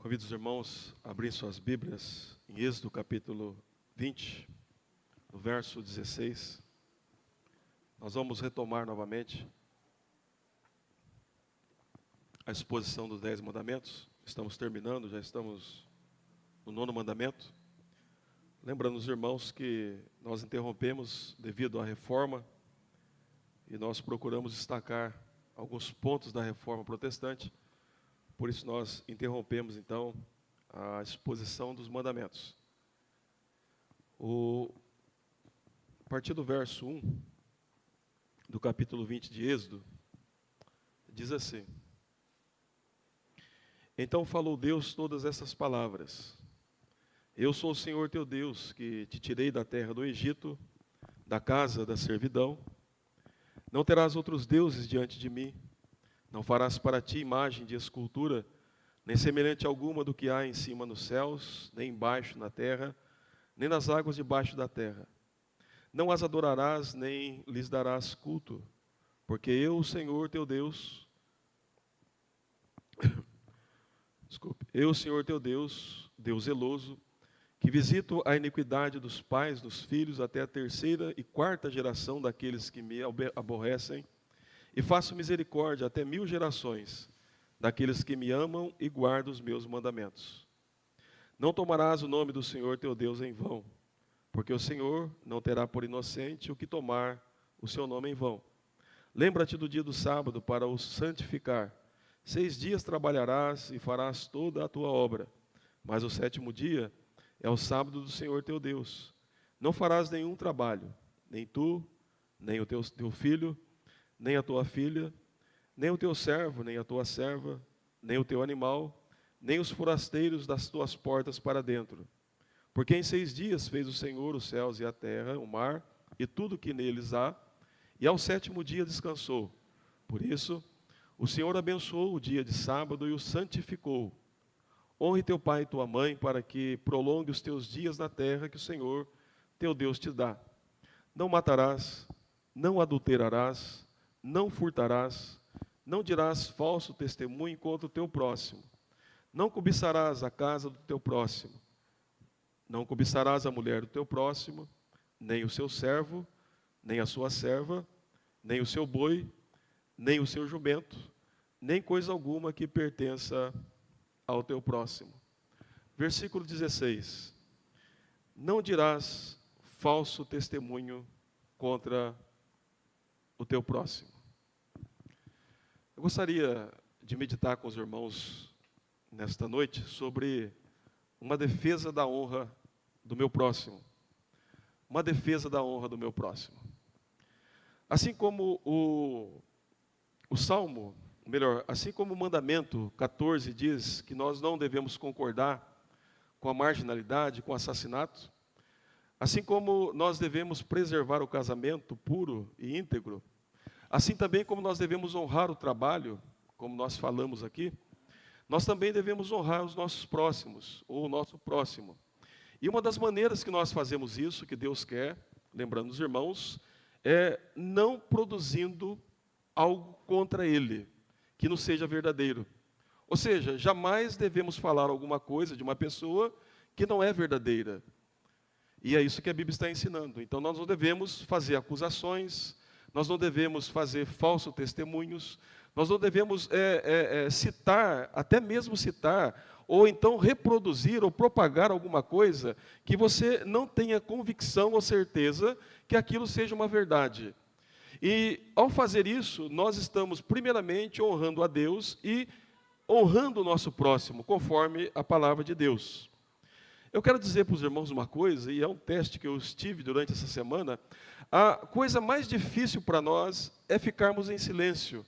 Convido os irmãos a abrir suas Bíblias em Êxodo capítulo 20, no verso 16. Nós vamos retomar novamente a exposição dos 10 mandamentos. Estamos terminando, já estamos no 9º mandamento. Lembrando os irmãos que nós interrompemos devido à reforma e nós procuramos destacar alguns pontos da reforma protestante. Por isso nós interrompemos então a exposição dos mandamentos. A partir do verso 1 do capítulo 20 de Êxodo, diz assim: Então falou Deus todas essas palavras: Eu sou o Senhor teu Deus, que te tirei da terra do Egito, da casa da servidão. Não terás outros deuses diante de mim. Não farás para ti imagem de escultura, nem semelhante alguma do que há em cima nos céus, nem embaixo na terra, nem nas águas debaixo da terra. Não as adorarás, nem lhes darás culto, porque eu, o Senhor teu Deus, eu, Senhor teu Deus, Deus zeloso, que visito a iniquidade dos pais, dos filhos, até a 3ª e 4ª geração daqueles que me aborrecem, e faço misericórdia até 1000 gerações daqueles que me amam e guardam os meus mandamentos. Não tomarás o nome do Senhor teu Deus em vão, porque o Senhor não terá por inocente o que tomar o seu nome em vão. Lembra-te do dia do sábado para o santificar. 6 dias trabalharás e farás toda a tua obra, mas o 7º dia é o sábado do Senhor teu Deus. Não farás nenhum trabalho, nem tu, nem o teu filho, nem a tua filha, nem o teu servo, nem a tua serva, nem o teu animal, nem os forasteiros das tuas portas para dentro. Porque em 6 dias fez o Senhor os céus e a terra, o mar e tudo que neles há, e ao 7º dia descansou. Por isso, o Senhor abençoou o dia de sábado e o santificou. Honre teu pai e tua mãe, para que prolongue os teus dias na terra que o Senhor, teu Deus, te dá. Não matarás, não adulterarás, não furtarás, não dirás falso testemunho contra o teu próximo. Não cobiçarás a casa do teu próximo. Não cobiçarás a mulher do teu próximo, nem o seu servo, nem a sua serva, nem o seu boi, nem o seu jumento, nem coisa alguma que pertença ao teu próximo. Versículo 16. Não dirás falso testemunho contra o teu próximo. Eu gostaria de meditar com os irmãos nesta noite sobre uma defesa da honra do meu próximo. Uma defesa da honra do meu próximo. Assim como o Salmo, assim como o mandamento 14 diz que nós não devemos concordar com a marginalidade, com o assassinato, assim como nós devemos preservar o casamento puro e íntegro, assim também como nós devemos honrar o trabalho, como nós falamos aqui, nós também devemos honrar os nossos próximos, ou o nosso próximo. E uma das maneiras que nós fazemos isso, que Deus quer, lembrando os irmãos, é não produzindo algo contra ele, que não seja verdadeiro. Ou seja, jamais devemos falar alguma coisa de uma pessoa que não é verdadeira. E é isso que a Bíblia está ensinando. Então nós não devemos fazer acusações, nós não devemos fazer falsos testemunhos, nós não devemos citar, até mesmo citar, ou então reproduzir ou propagar alguma coisa que você não tenha convicção ou certeza que aquilo seja uma verdade. E ao fazer isso, nós estamos primeiramente honrando a Deus e honrando o nosso próximo, conforme a palavra de Deus. Eu quero dizer para os irmãos uma coisa, e é um teste que eu estive durante essa semana. A coisa mais difícil para nós é ficarmos em silêncio.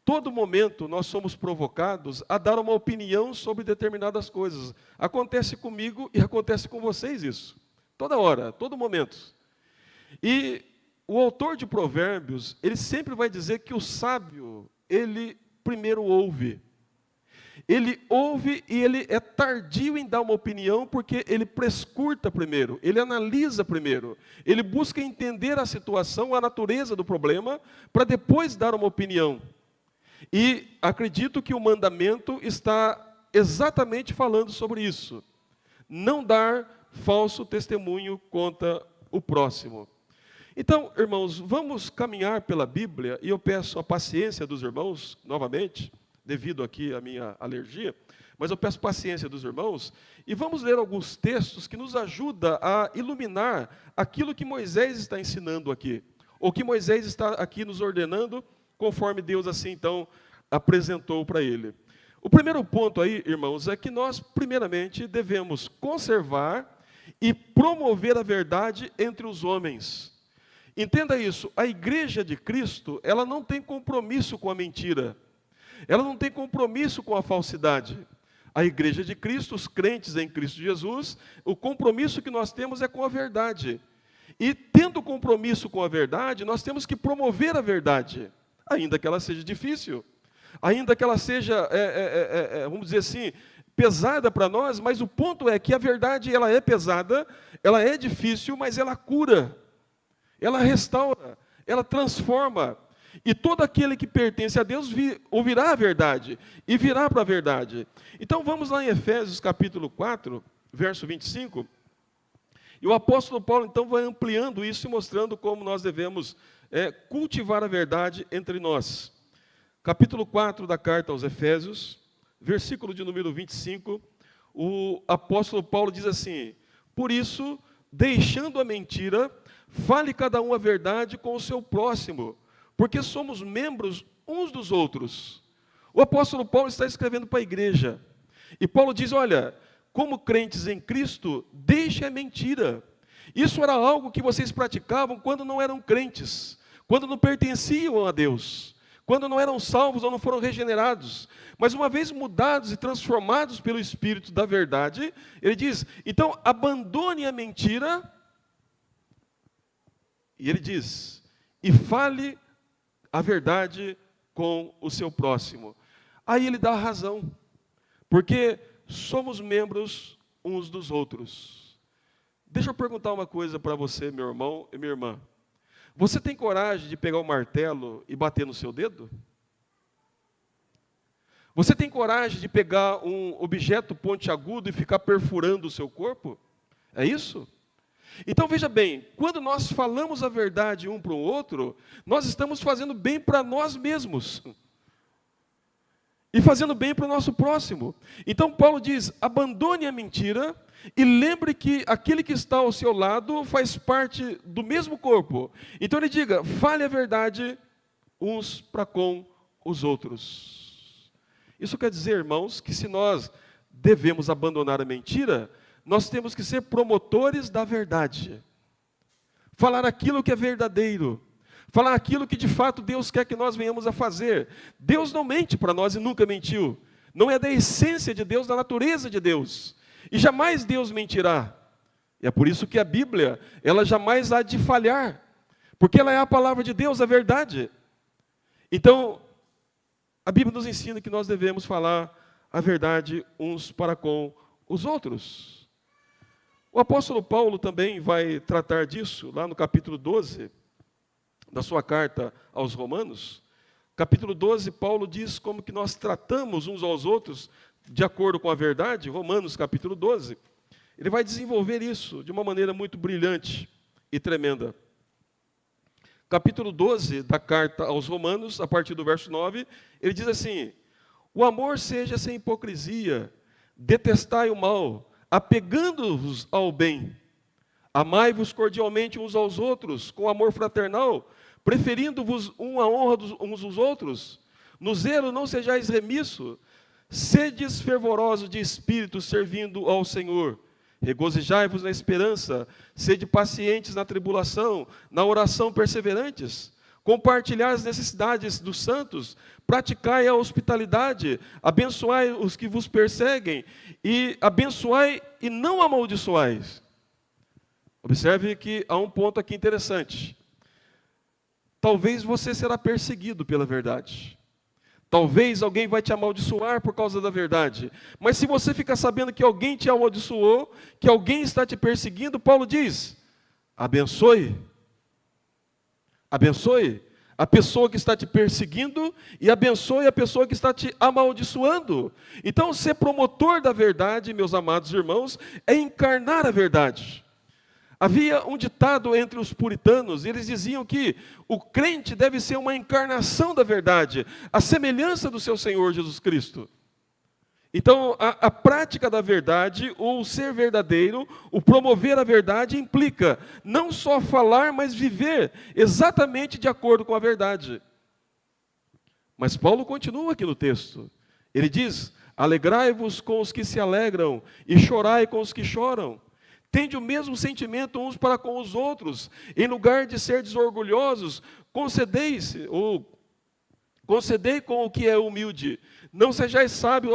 Todo momento nós somos provocados a dar uma opinião sobre determinadas coisas. Acontece comigo e acontece com vocês isso. Toda hora, todo momento. E o autor de Provérbios, ele sempre vai dizer que o sábio, ele primeiro ouve. Ele ouve e ele é tardio em dar uma opinião, porque ele prescruta primeiro, ele analisa primeiro, ele busca entender a situação, a natureza do problema, para depois dar uma opinião. E acredito que o mandamento está exatamente falando sobre isso. Não dar falso testemunho contra o próximo. Então, irmãos, vamos caminhar pela Bíblia, e eu peço a paciência dos irmãos, novamente, devido aqui à minha alergia, mas eu peço paciência dos irmãos, e vamos ler alguns textos que nos ajudam a iluminar aquilo que Moisés está ensinando aqui, ou que Moisés está aqui nos ordenando, conforme Deus assim, então, apresentou para ele. O primeiro ponto aí, irmãos, é que nós, primeiramente, devemos conservar e promover a verdade entre os homens. Entenda isso, a igreja de Cristo, ela não tem compromisso com a mentira, ela não tem compromisso com a falsidade. A igreja de Cristo, os crentes em Cristo Jesus, o compromisso que nós temos é com a verdade. E tendo compromisso com a verdade, nós temos que promover a verdade, ainda que ela seja difícil, ainda que ela seja, vamos dizer assim, pesada para nós, mas o ponto é que a verdade ela é pesada, ela é difícil, mas ela cura. Ela restaura, ela transforma. E todo aquele que pertence a Deus ouvirá a verdade e virá para a verdade. Então vamos lá em Efésios capítulo 4, verso 25. E o apóstolo Paulo então vai ampliando isso e mostrando como nós devemos cultivar a verdade entre nós. Capítulo 4 da carta aos Efésios, versículo de número 25, o apóstolo Paulo diz assim: por isso, deixando a mentira, fale cada um a verdade com o seu próximo, porque somos membros uns dos outros. O apóstolo Paulo está escrevendo para a igreja. E Paulo diz, olha, como crentes em Cristo, deixe a mentira. Isso era algo que vocês praticavam quando não eram crentes, quando não pertenciam a Deus, quando não eram salvos ou não foram regenerados. Mas uma vez mudados e transformados pelo Espírito da verdade, ele diz, então abandone a mentira. E ele diz, e fale a verdade com o seu próximo. Aí ele dá a razão, porque somos membros uns dos outros. Deixa eu perguntar uma coisa para você, meu irmão e minha irmã. Você tem coragem de pegar o martelo e bater no seu dedo? Você tem coragem de pegar um objeto pontiagudo e ficar perfurando o seu corpo? É isso? Então veja bem, quando nós falamos a verdade um para o outro, nós estamos fazendo bem para nós mesmos. E fazendo bem para o nosso próximo. Então Paulo diz, abandone a mentira e lembre que aquele que está ao seu lado faz parte do mesmo corpo. Então ele diga, fale a verdade uns para com os outros. Isso quer dizer, irmãos, que se nós devemos abandonar a mentira, nós temos que ser promotores da verdade. Falar aquilo que é verdadeiro. Falar aquilo que de fato Deus quer que nós venhamos a fazer. Deus não mente para nós e nunca mentiu. Não é da essência de Deus, da natureza de Deus. E jamais Deus mentirá. E é por isso que a Bíblia, ela jamais há de falhar. Porque ela é a palavra de Deus, a verdade. Então, a Bíblia nos ensina que nós devemos falar a verdade uns para com os outros. O apóstolo Paulo também vai tratar disso, lá no capítulo 12, da sua carta aos Romanos. Capítulo 12, Paulo diz como que nós tratamos uns aos outros, de acordo com a verdade. Romanos, capítulo 12. Ele vai desenvolver isso de uma maneira muito brilhante e tremenda. Capítulo 12 da carta aos Romanos, a partir do verso 9, ele diz assim, o amor seja sem hipocrisia, detestai o mal, apegando-vos ao bem, amai-vos cordialmente uns aos outros, com amor fraternal, preferindo-vos a honra uns dos outros. No zelo não sejais remisso, sedes fervorosos de espírito, servindo ao Senhor. Regozijai-vos na esperança, sede pacientes na tribulação, na oração perseverantes. Compartilhai as necessidades dos santos, praticai a hospitalidade, abençoai os que vos perseguem, e abençoai e não amaldiçoais. Observe que há um ponto aqui interessante. Talvez você será perseguido pela verdade. Talvez alguém vai te amaldiçoar por causa da verdade. Mas se você ficar sabendo que alguém te amaldiçoou, que alguém está te perseguindo, Paulo diz, abençoe. Abençoe. a pessoa que está te perseguindo e abençoe a pessoa que está te amaldiçoando. Então, ser promotor da verdade, meus amados irmãos, é encarnar a verdade. Havia um ditado entre os puritanos, e eles diziam que o crente deve ser uma encarnação da verdade, a semelhança do seu Senhor Jesus Cristo. Então, a prática da verdade, ou ser verdadeiro, o promover a verdade, implica não só falar, mas viver exatamente de acordo com a verdade. Mas Paulo continua aqui no texto. Ele diz: alegrai-vos com os que se alegram, e chorai com os que choram. Tende o mesmo sentimento uns para com os outros. Em lugar de ser desorgulhosos, concedei com o que é humilde. Não sejais sábios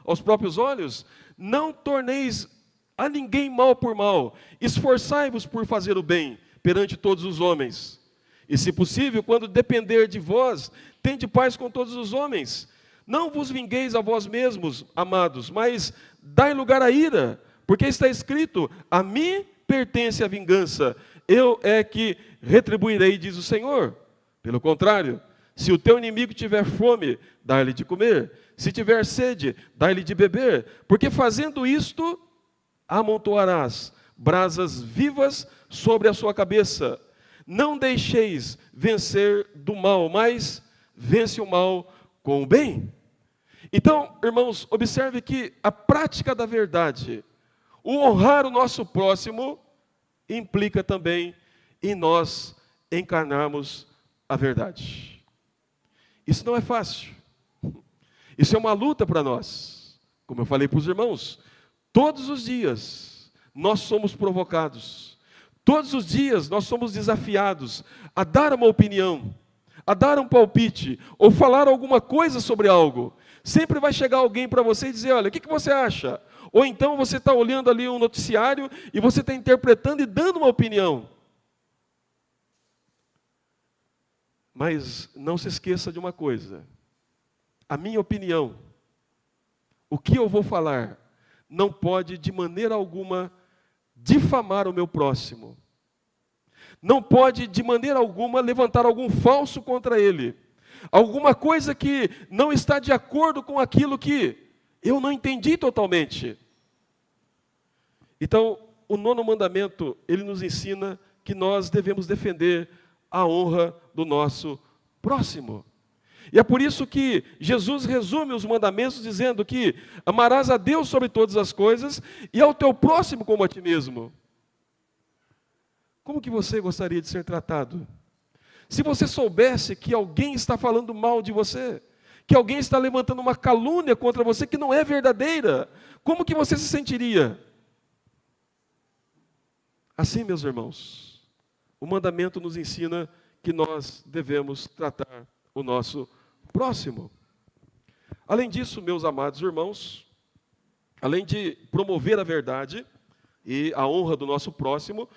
aos próprios olhos. Não torneis a ninguém mal por mal. Esforçai-vos por fazer o bem perante todos os homens. E, se possível, quando depender de vós, tende paz com todos os homens. Não vos vingueis a vós mesmos, amados, mas dai lugar à ira, porque está escrito: a mim pertence a vingança, eu é que retribuirei, diz o Senhor. Pelo contrário, se o teu inimigo tiver fome, dá-lhe de comer. Se tiver sede, dá-lhe de beber. Porque fazendo isto, amontoarás brasas vivas sobre a sua cabeça. Não deixeis vencer do mal, mas vence o mal com o bem. Então, irmãos, observe que a prática da verdade, o honrar o nosso próximo, implica também em nós encarnarmos a verdade. Isso não é fácil. Isso é uma luta para nós. Como eu falei para os irmãos, todos os dias nós somos provocados. Todos os dias nós somos desafiados a dar uma opinião, a dar um palpite, ou falar alguma coisa sobre algo. Sempre vai chegar alguém para você e dizer: olha, o que você acha? Ou então você está olhando ali um noticiário e você está interpretando e dando uma opinião. Mas não se esqueça de uma coisa: a minha opinião, o que eu vou falar, não pode de maneira alguma difamar o meu próximo. Não pode de maneira alguma levantar algum falso contra ele. Alguma coisa que não está de acordo com aquilo que eu não entendi totalmente. Então, o 9º mandamento, ele nos ensina que nós devemos defender a honra do nosso próximo. E é por isso que Jesus resume os mandamentos dizendo que amarás a Deus sobre todas as coisas e ao teu próximo como a ti mesmo. Como que você gostaria de ser tratado? Se você soubesse que alguém está falando mal de você, que alguém está levantando uma calúnia contra você que não é verdadeira, como que você se sentiria? Assim, meus irmãos, o mandamento nos ensina que nós devemos tratar o nosso próximo. Além disso, meus amados irmãos, além de promover a verdade e a honra do nosso próximo,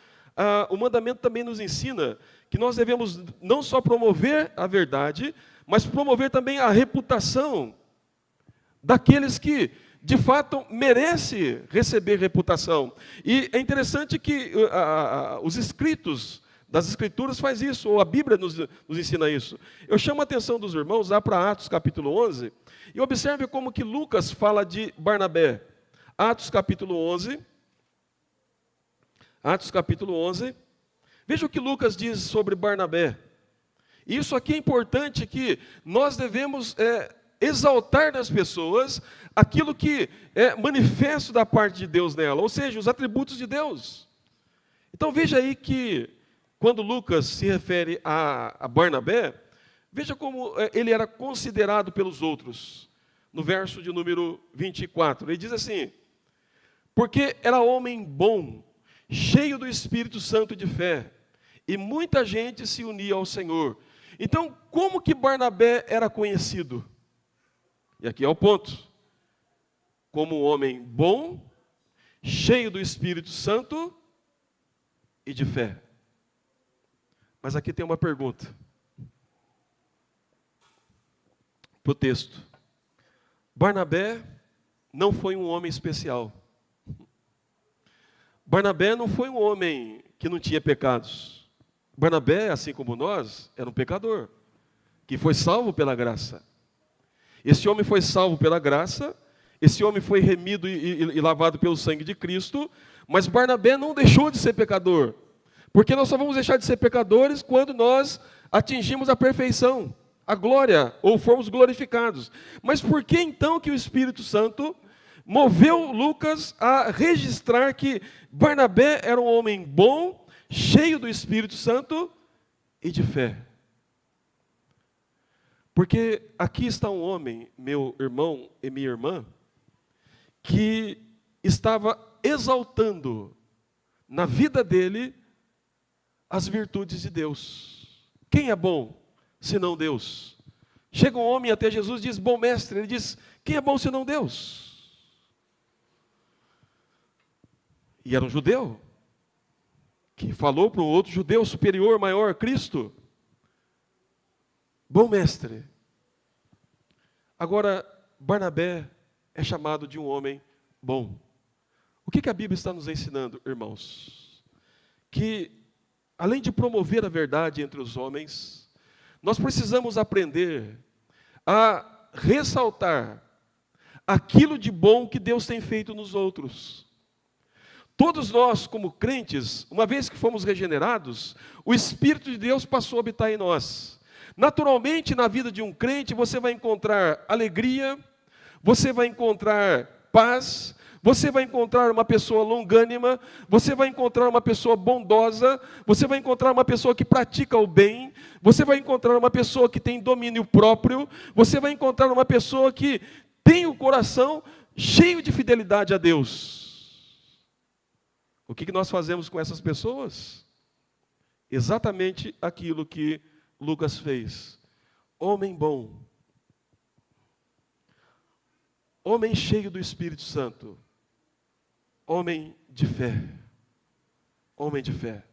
o mandamento também nos ensina que nós devemos não só promover a verdade, mas promover também a reputação daqueles que, de fato, merecem receber reputação. E é interessante que os escritos das Escrituras faz isso, ou a Bíblia nos ensina isso. Eu chamo a atenção dos irmãos lá para Atos capítulo 11, e observe como que Lucas fala de Barnabé. Atos capítulo 11. Atos capítulo 11. Veja o que Lucas diz sobre Barnabé. Isso aqui é importante, que nós devemos exaltar nas pessoas aquilo que é manifesto da parte de Deus nela, ou seja, os atributos de Deus. Então veja aí que, quando Lucas se refere a Barnabé, veja como ele era considerado pelos outros. No verso de número 24, ele diz assim: porque era homem bom, cheio do Espírito Santo e de fé, e muita gente se unia ao Senhor. Então, como que Barnabé era conhecido? E aqui é o ponto: como um homem bom, cheio do Espírito Santo e de fé. Mas aqui tem uma pergunta para o texto. Barnabé não foi um homem especial. Barnabé não foi um homem que não tinha pecados. Barnabé, assim como nós, era um pecador, que foi salvo pela graça. Esse homem foi salvo pela graça, esse homem foi remido e lavado pelo sangue de Cristo, mas Barnabé não deixou de ser pecador, porque nós só vamos deixar de ser pecadores quando nós atingimos a perfeição, a glória, ou formos glorificados. Mas por que então que o Espírito Santo moveu Lucas a registrar que Barnabé era um homem bom, cheio do Espírito Santo e de fé? Porque aqui está um homem, meu irmão e minha irmã, que estava exaltando na vida dele as virtudes de Deus. Quem é bom, senão Deus? Chega um homem até Jesus e diz: bom mestre. Ele diz: quem é bom, senão Deus? E era um judeu, que falou para um outro judeu superior, maior, Cristo: bom mestre. Agora, Barnabé é chamado de um homem bom. O que a Bíblia está nos ensinando, irmãos? Que, além de promover a verdade entre os homens, nós precisamos aprender a ressaltar aquilo de bom que Deus tem feito nos outros. Todos nós, como crentes, uma vez que fomos regenerados, o Espírito de Deus passou a habitar em nós. Naturalmente, na vida de um crente, você vai encontrar alegria, você vai encontrar paz, você vai encontrar uma pessoa longânima, você vai encontrar uma pessoa bondosa, você vai encontrar uma pessoa que pratica o bem, você vai encontrar uma pessoa que tem domínio próprio, você vai encontrar uma pessoa que tem o coração cheio de fidelidade a Deus. O que nós fazemos com essas pessoas? Exatamente aquilo que Lucas fez. Homem bom, homem cheio do Espírito Santo, homem de fé, homem de fé.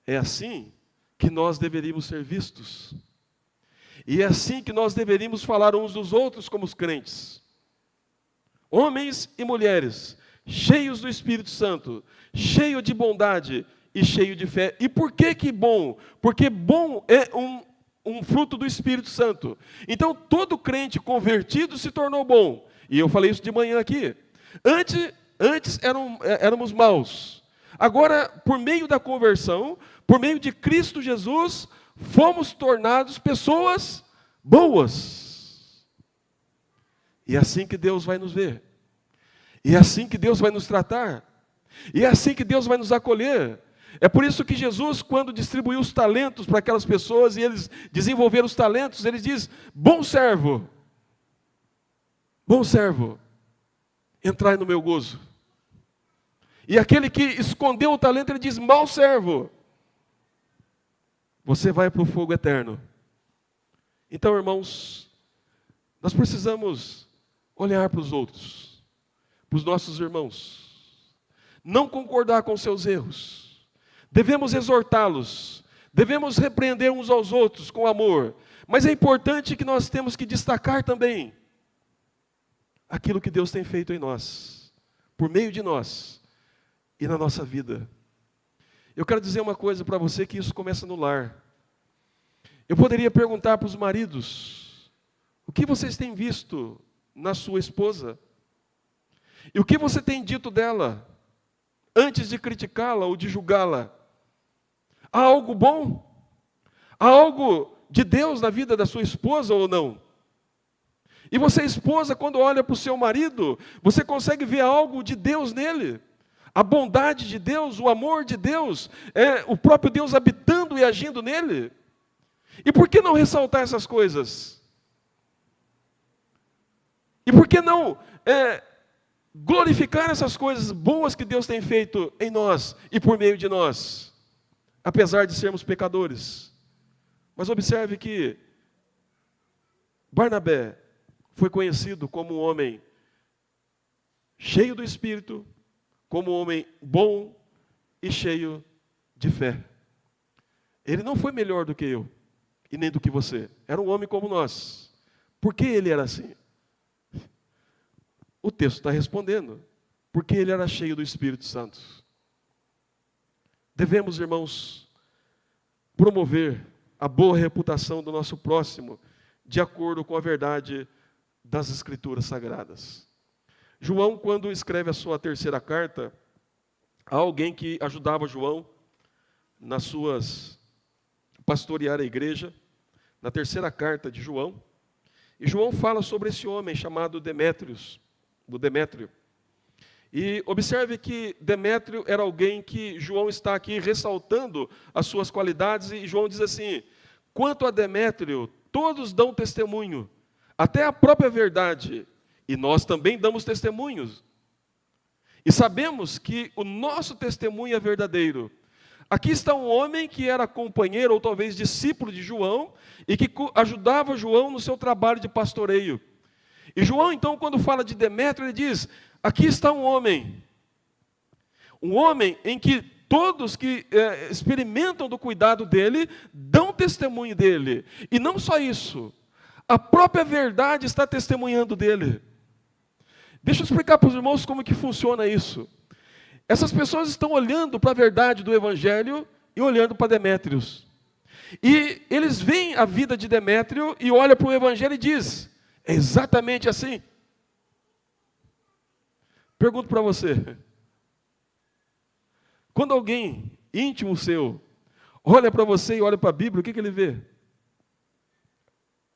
É assim que nós deveríamos ser vistos, e é assim que nós deveríamos falar uns dos outros como os crentes. Homens e mulheres cheios do Espírito Santo, cheio de bondade e cheio de fé. E por que bom? Porque bom é um fruto do Espírito Santo. Então, todo crente convertido se tornou bom. E eu falei isso de manhã aqui. Antes éramos maus. Agora, por meio da conversão, por meio de Cristo Jesus, fomos tornados pessoas boas. E é assim que Deus vai nos ver. E é assim que Deus vai nos tratar. E é assim que Deus vai nos acolher. É por isso que Jesus, quando distribuiu os talentos para aquelas pessoas, e eles desenvolveram os talentos, ele diz: bom servo, entrai no meu gozo. E aquele que escondeu o talento, ele diz: mau servo, você vai para o fogo eterno. Então, irmãos, nós precisamos olhar para os outros, para os nossos irmãos, não concordar com seus erros. Devemos exortá-los, devemos repreender uns aos outros com amor, mas é importante que nós temos que destacar também aquilo que Deus tem feito em nós, por meio de nós e na nossa vida. Eu quero dizer uma coisa para você, que isso começa no lar. Eu poderia perguntar para os maridos: o que vocês têm visto na sua esposa? E o que você tem dito dela, antes de criticá-la ou de julgá-la? Há algo bom? Há algo de Deus na vida da sua esposa ou não? E você, esposa, quando olha para o seu marido, você consegue ver algo de Deus nele? A bondade de Deus, o amor de Deus, o próprio Deus habitando e agindo nele? E por que não ressaltar essas coisas? E por que não glorificar essas coisas boas que Deus tem feito em nós e por meio de nós? Apesar de sermos pecadores. Mas observe que Barnabé foi conhecido como um homem cheio do Espírito, como um homem bom e cheio de fé. Ele não foi melhor do que eu, e nem do que você. Era um homem como nós. Por que ele era assim? O texto está respondendo. Porque ele era cheio do Espírito Santo. Devemos, irmãos, promover a boa reputação do nosso próximo, de acordo com a verdade das Escrituras Sagradas. João, quando escreve a sua terceira carta, há alguém que ajudava João nas suas pastorear a igreja, na terceira carta de João, e João fala sobre esse homem chamado Demétrio. E observe que Demétrio era alguém que João está aqui ressaltando as suas qualidades, e João diz assim: quanto a Demétrio, todos dão testemunho, até a própria verdade, e nós também damos testemunhos. E sabemos que o nosso testemunho é verdadeiro. Aqui está um homem que era companheiro, ou talvez discípulo de João, e que ajudava João no seu trabalho de pastoreio. E João, então, quando fala de Demétrio, ele diz: aqui está um homem em que todos que experimentam do cuidado dele, dão testemunho dele. E não só isso, a própria verdade está testemunhando dele. Deixa eu explicar para os irmãos como que funciona isso. Essas pessoas estão olhando para a verdade do Evangelho e olhando para Demétrio. E eles veem a vida de Demétrio e olham para o Evangelho e dizem: é exatamente assim. Pergunto para você: quando alguém íntimo seu olha para você e olha para a Bíblia, o que ele vê?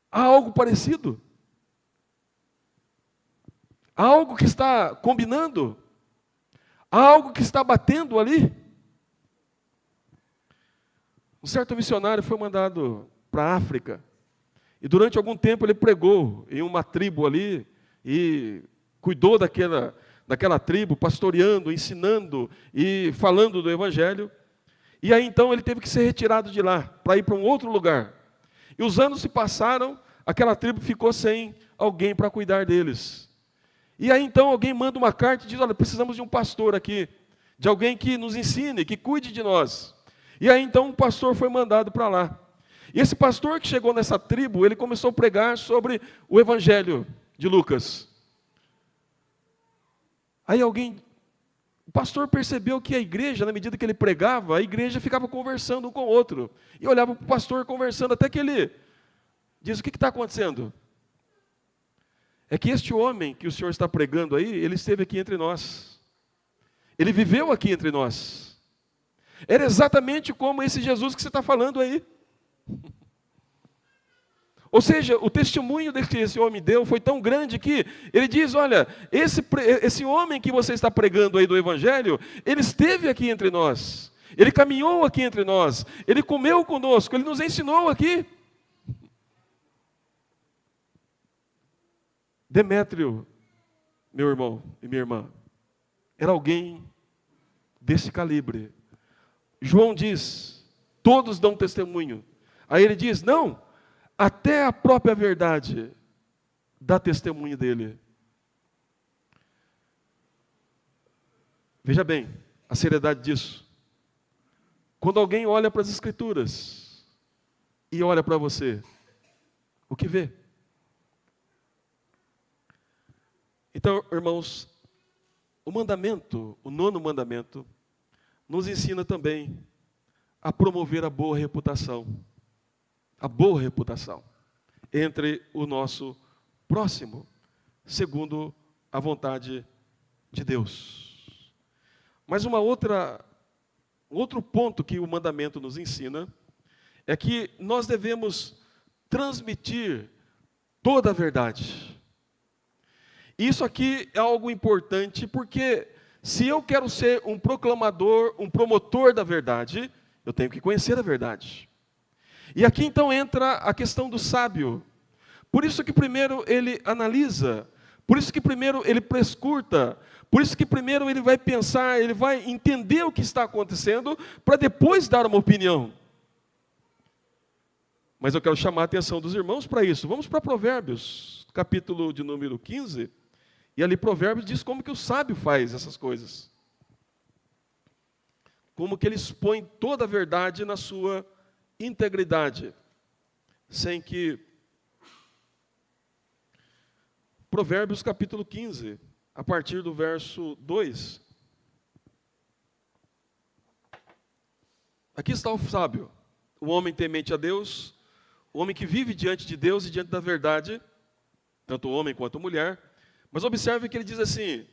Há algo parecido? Há algo que está combinando? Há algo que está batendo ali? Um certo missionário foi mandado para a África, e durante algum tempo ele pregou em uma tribo ali, e cuidou daquela tribo, pastoreando, ensinando e falando do Evangelho. E aí então ele teve que ser retirado de lá, para ir para um outro lugar. E os anos se passaram, aquela tribo ficou sem alguém para cuidar deles. E aí então alguém manda uma carta e diz: olha, precisamos de um pastor aqui, de alguém que nos ensine, que cuide de nós. E aí então um pastor foi mandado para lá. E esse pastor que chegou nessa tribo, ele começou a pregar sobre o Evangelho de Lucas. Aí o pastor percebeu que a igreja, na medida que ele pregava, a igreja ficava conversando um com o outro. E olhava para o pastor conversando, até que ele diz: o que está acontecendo? É que este homem que o senhor está pregando aí, ele esteve aqui entre nós. Ele viveu aqui entre nós. Era exatamente como esse Jesus que você está falando aí. Ou seja, o testemunho que esse homem deu foi tão grande que ele diz: olha, esse homem que você está pregando aí do Evangelho, ele esteve aqui entre nós. Ele caminhou aqui entre nós. Ele comeu conosco. Ele nos ensinou aqui. Demétrio, meu irmão e minha irmã, era alguém desse calibre. João diz: todos dão testemunho. Aí ele diz: não, até a própria verdade dá testemunho dele. Veja bem a seriedade disso. Quando alguém olha para as Escrituras e olha para você, o que vê? Então, irmãos, o nono mandamento, nos ensina também a promover a boa reputação entre o nosso próximo, segundo a vontade de Deus. Mas um outro ponto que o mandamento nos ensina é que nós devemos transmitir toda a verdade. Isso aqui é algo importante, porque se eu quero ser um proclamador, um promotor da verdade, eu tenho que conhecer a verdade. E aqui então entra a questão do sábio. Por isso que primeiro ele analisa, por isso que primeiro ele prescruta, por isso que primeiro ele vai pensar, ele vai entender o que está acontecendo, para depois dar uma opinião. Mas eu quero chamar a atenção dos irmãos para isso. Vamos para Provérbios, capítulo de número 15. E ali Provérbios diz como que o sábio faz essas coisas. Como que ele expõe toda a verdade na sua integridade. Sem que... Provérbios capítulo 15, a partir do verso 2. Aqui está o sábio. o homem temente a Deus, o homem que vive diante de Deus e diante da verdade, tanto o homem quanto a mulher. Mas observe que ele diz assim: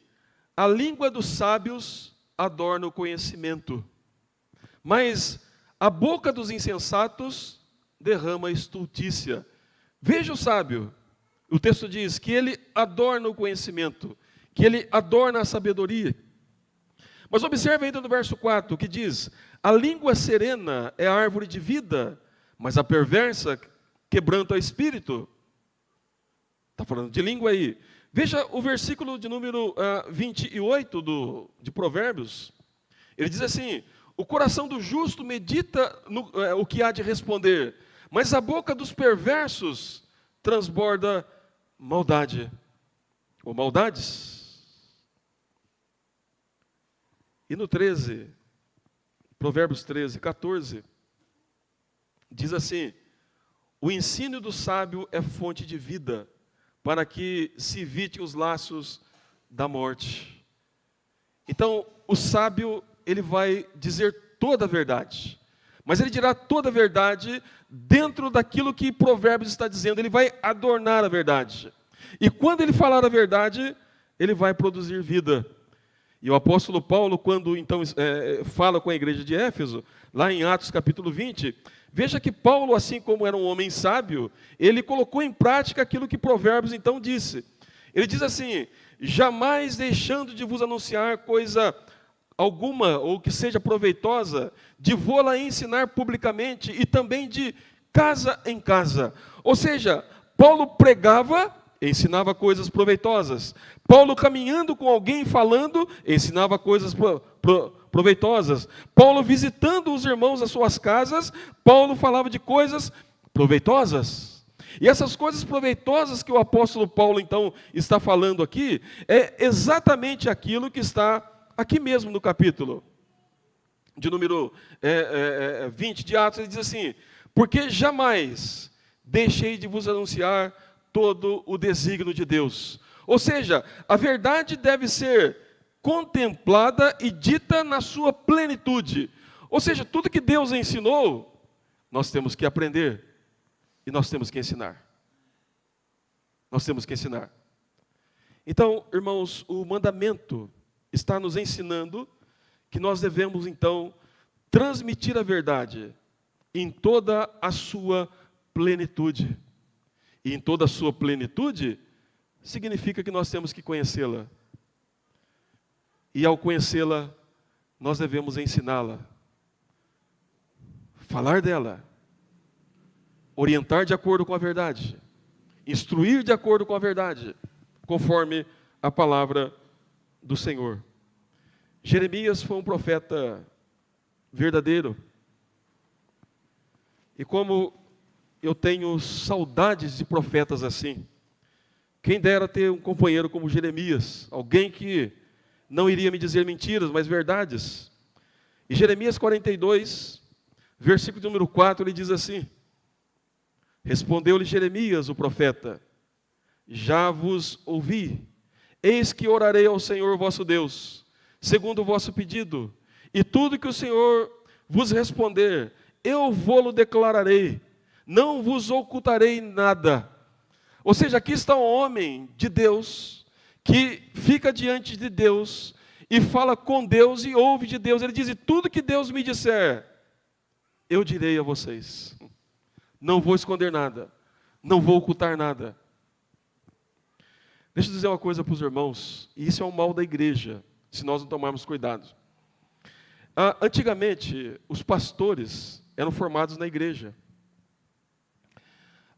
a língua dos sábios adorna o conhecimento, mas a boca dos insensatos derrama estultícia. Veja o sábio, o texto diz que ele adorna o conhecimento, que ele adorna a sabedoria. Mas observe ainda no verso 4, que diz: a língua serena é a árvore de vida, mas a perversa quebranta o espírito. Está falando de língua aí. Veja o versículo de número 28 de Provérbios. Ele diz assim: o coração do justo medita o que há de responder, mas a boca dos perversos transborda maldade, ou maldades. E no 13, Provérbios 13, 14, diz assim: o ensino do sábio é fonte de vida, para que se evite os laços da morte. Então, o sábio, ele vai dizer toda a verdade, mas ele dirá toda a verdade dentro daquilo que Provérbios está dizendo. Ele vai adornar a verdade, e quando ele falar a verdade, ele vai produzir vida. E o apóstolo Paulo, quando então fala com a igreja de Éfeso, lá em Atos capítulo 20, veja que Paulo, assim como era um homem sábio, ele colocou em prática aquilo que Provérbios então disse. Ele diz assim: jamais deixando de vos anunciar coisa alguma, ou que seja proveitosa, de vô-la ensinar publicamente, e também de casa em casa. Ou seja, Paulo pregava, ensinava coisas proveitosas. Paulo, caminhando com alguém, falando, ensinava coisas proveitosas. Paulo, visitando os irmãos às suas casas, Paulo falava de coisas proveitosas. E essas coisas proveitosas que o apóstolo Paulo, então, está falando aqui, é exatamente aquilo que está aqui mesmo no capítulo de número 20 de Atos. Ele diz assim: porque jamais deixei de vos anunciar todo o desígnio de Deus. Ou seja, a verdade deve ser contemplada e dita na sua plenitude. Ou seja, tudo que Deus ensinou, nós temos que aprender e nós temos que ensinar. Nós temos que ensinar. Então, irmãos, o mandamento está nos ensinando que nós devemos, então, transmitir a verdade em toda a sua plenitude. E em toda a sua plenitude, significa que nós temos que conhecê-la. E ao conhecê-la, nós devemos ensiná-la, falar dela, orientar de acordo com a verdade, instruir de acordo com a verdade, conforme a palavra do Senhor. Jeremias foi um profeta verdadeiro. E como eu tenho saudades de profetas assim, quem dera ter um companheiro como Jeremias, alguém que não iria me dizer mentiras, mas verdades. E Jeremias 42, versículo número 4, ele diz assim: respondeu-lhe Jeremias, o profeta: já vos ouvi, eis que orarei ao Senhor vosso Deus, segundo o vosso pedido, e tudo que o Senhor vos responder, eu vô-lo declararei, não vos ocultarei nada. Ou seja, aqui está um homem de Deus, que fica diante de Deus, e fala com Deus, e ouve de Deus. Ele diz: e tudo que Deus me disser, eu direi a vocês. Não vou esconder nada, não vou ocultar nada. Deixa eu dizer uma coisa para os irmãos, e isso é um mal da igreja, se nós não tomarmos cuidado. Antigamente, os pastores eram formados na igreja.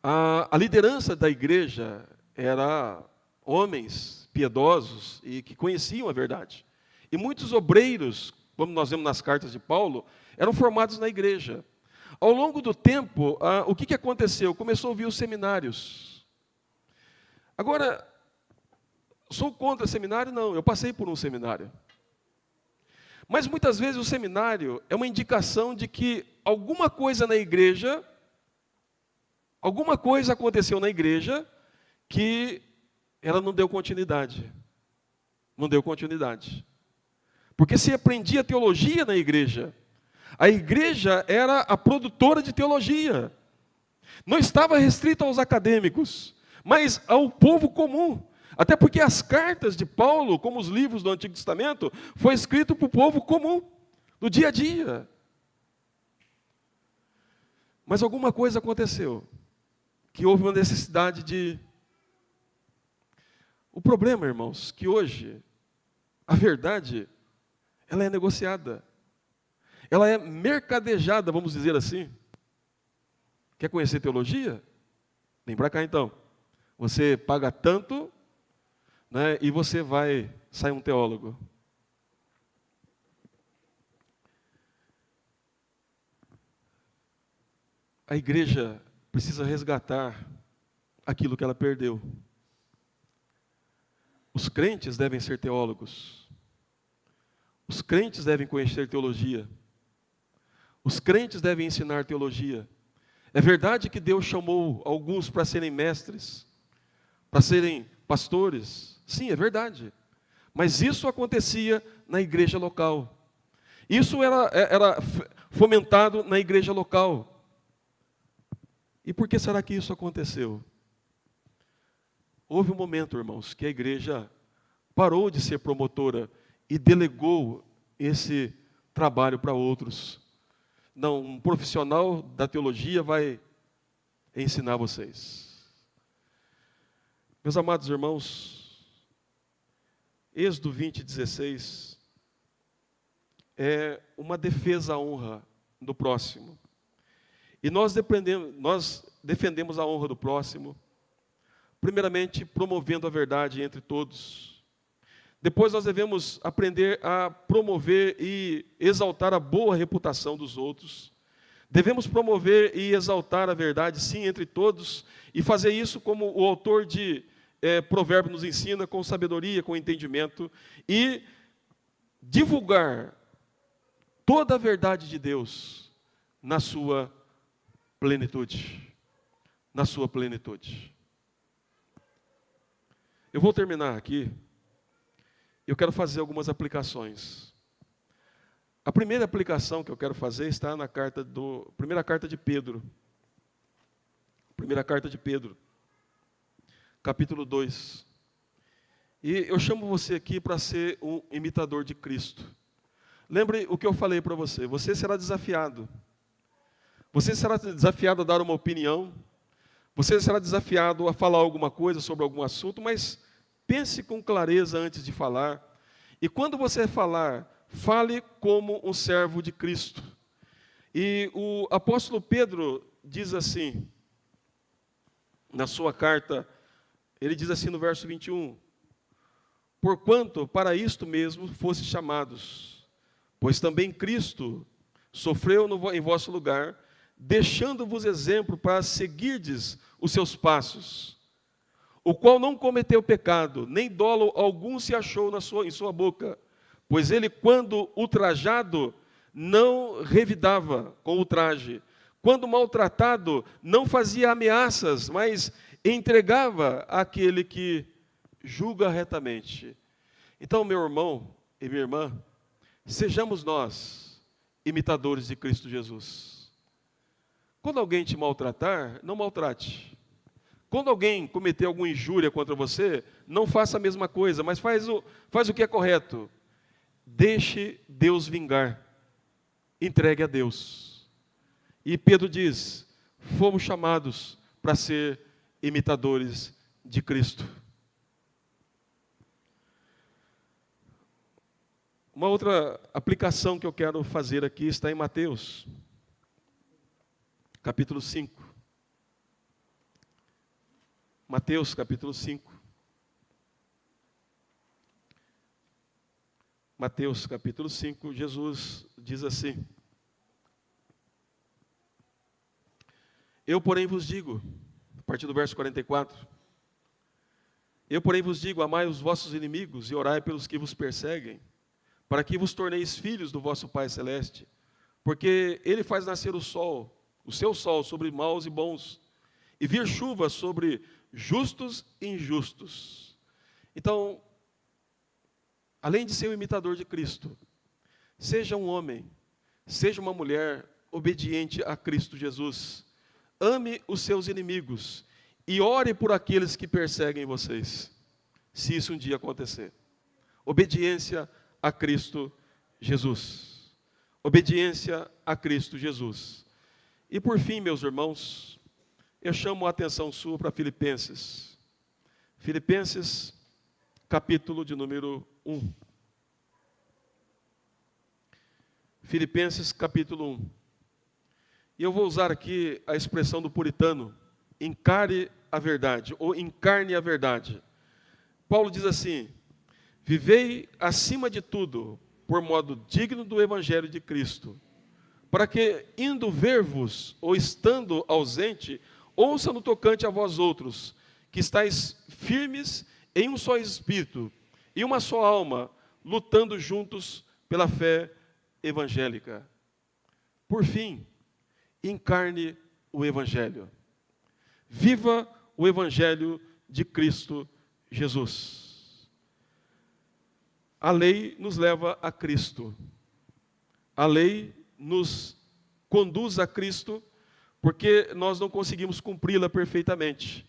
A liderança da igreja era homens piedosos e que conheciam a verdade. E muitos obreiros, como nós vemos nas cartas de Paulo, eram formados na igreja. Ao longo do tempo, o que aconteceu? Começou a vir os seminários. Agora, sou contra seminário? Não, eu passei por um seminário. Mas muitas vezes o seminário é uma indicação de que alguma coisa na igreja, alguma coisa aconteceu na igreja que ela não deu continuidade. Não deu continuidade. Porque se aprendia teologia na igreja, A igreja era a produtora de teologia. Não estava restrita aos acadêmicos, mas ao povo comum. Até porque as cartas de Paulo, como os livros do Antigo Testamento, foi escrito para o povo comum, do dia a dia. Mas alguma coisa aconteceu, que houve uma necessidade de... O problema, irmãos, que hoje a verdade, ela é negociada. Ela é mercadejada, vamos dizer assim. Quer conhecer teologia? Vem para cá então. Você paga tanto, né, e você vai sair um teólogo. A igreja precisa resgatar aquilo que ela perdeu. Os crentes devem ser teólogos. Os crentes devem conhecer teologia. Os crentes devem ensinar teologia. É verdade que Deus chamou alguns para serem mestres, para serem pastores. Sim, é verdade. Mas isso acontecia na igreja local. Isso era fomentado na igreja local. E por que será que isso aconteceu? Houve um momento, irmãos, que a igreja parou de ser promotora e delegou esse trabalho para outros. Não, um profissional da teologia vai ensinar vocês. Meus amados irmãos, Êxodo 20:16 é uma defesa à honra do próximo. E nós defendemos a honra do próximo, primeiramente promovendo a verdade entre todos. Depois nós devemos aprender a promover e exaltar a boa reputação dos outros. Devemos promover e exaltar a verdade, sim, entre todos, e fazer isso como o autor de Provérbios nos ensina, com sabedoria, com entendimento, e divulgar toda a verdade de Deus na sua plenitude. Na sua plenitude. Eu vou terminar aqui. Eu quero fazer algumas aplicações. A primeira aplicação que eu quero fazer está na primeira carta de Pedro. Primeira carta de Pedro, capítulo 2. E eu chamo você aqui para ser um imitador de Cristo. Lembre o que eu falei para você. Você será desafiado. Você será desafiado a dar uma opinião. Você será desafiado a falar alguma coisa sobre algum assunto, mas pense com clareza antes de falar. E quando você falar, fale como um servo de Cristo. E o apóstolo Pedro diz assim, na sua carta, ele diz assim no verso 21, porquanto para isto mesmo fosse chamados, pois também Cristo sofreu em vosso lugar, deixando-vos exemplo para seguirdes os seus passos, o qual não cometeu pecado, nem dolo algum se achou em sua boca, pois ele, quando ultrajado, não revidava com ultraje, quando maltratado, não fazia ameaças, mas entregava àquele que julga retamente. Então, meu irmão e minha irmã, sejamos nós imitadores de Cristo Jesus. Quando alguém te maltratar, não maltrate. Quando alguém cometer alguma injúria contra você, não faça a mesma coisa, mas faz o que é correto. Deixe Deus vingar. Entregue a Deus. E Pedro diz, fomos chamados para ser imitadores de Cristo. Uma outra aplicação que eu quero fazer aqui está em Mateus, capítulo 5. Mateus, capítulo 5. Mateus, capítulo 5, Jesus diz assim, eu, porém, vos digo, a partir do verso 44, eu, porém, vos digo, amai os vossos inimigos e orai pelos que vos perseguem, para que vos torneis filhos do vosso Pai Celeste, porque Ele faz nascer o seu sol sobre maus e bons, e vir chuva sobre justos e injustos. Então, além de ser um imitador de Cristo, seja um homem, seja uma mulher obediente a Cristo Jesus. Ame os seus inimigos e ore por aqueles que perseguem vocês, se isso um dia acontecer. Obediência a Cristo Jesus. Obediência a Cristo Jesus. E por fim, meus irmãos, eu chamo a atenção sua para Filipenses. Filipenses, capítulo de número 1. Filipenses, capítulo 1. E eu vou usar aqui a expressão do puritano, encare a verdade, ou encarne a verdade. Paulo diz assim: vivei acima de tudo, por modo digno do Evangelho de Cristo, para que, indo ver-vos, ou estando ausente, ouça no tocante a vós outros, que estáis firmes em um só espírito, e uma só alma, lutando juntos pela fé evangélica. Por fim, encarne o Evangelho. Viva o Evangelho de Cristo Jesus. A lei nos leva a Cristo. A lei nos conduz a Cristo, porque nós não conseguimos cumpri-la perfeitamente.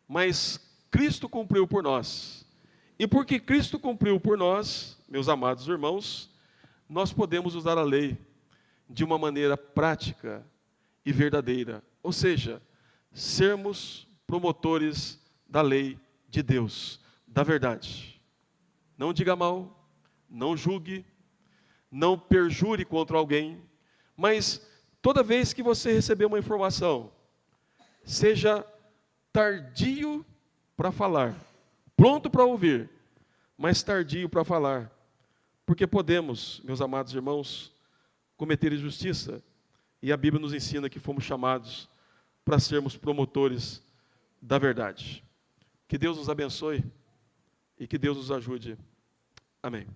Mas Cristo cumpriu por nós. E porque Cristo cumpriu por nós, meus amados irmãos, nós podemos usar a lei de uma maneira prática e verdadeira. Ou seja, sermos promotores da lei de Deus, da verdade. Não diga mal, não julgue, não perjure contra alguém, mas toda vez que você receber uma informação, seja tardio para falar, pronto para ouvir, mas tardio para falar, porque podemos, meus amados irmãos, cometer injustiça, e a Bíblia nos ensina que fomos chamados para sermos promotores da verdade. Que Deus nos abençoe e que Deus nos ajude. Amém.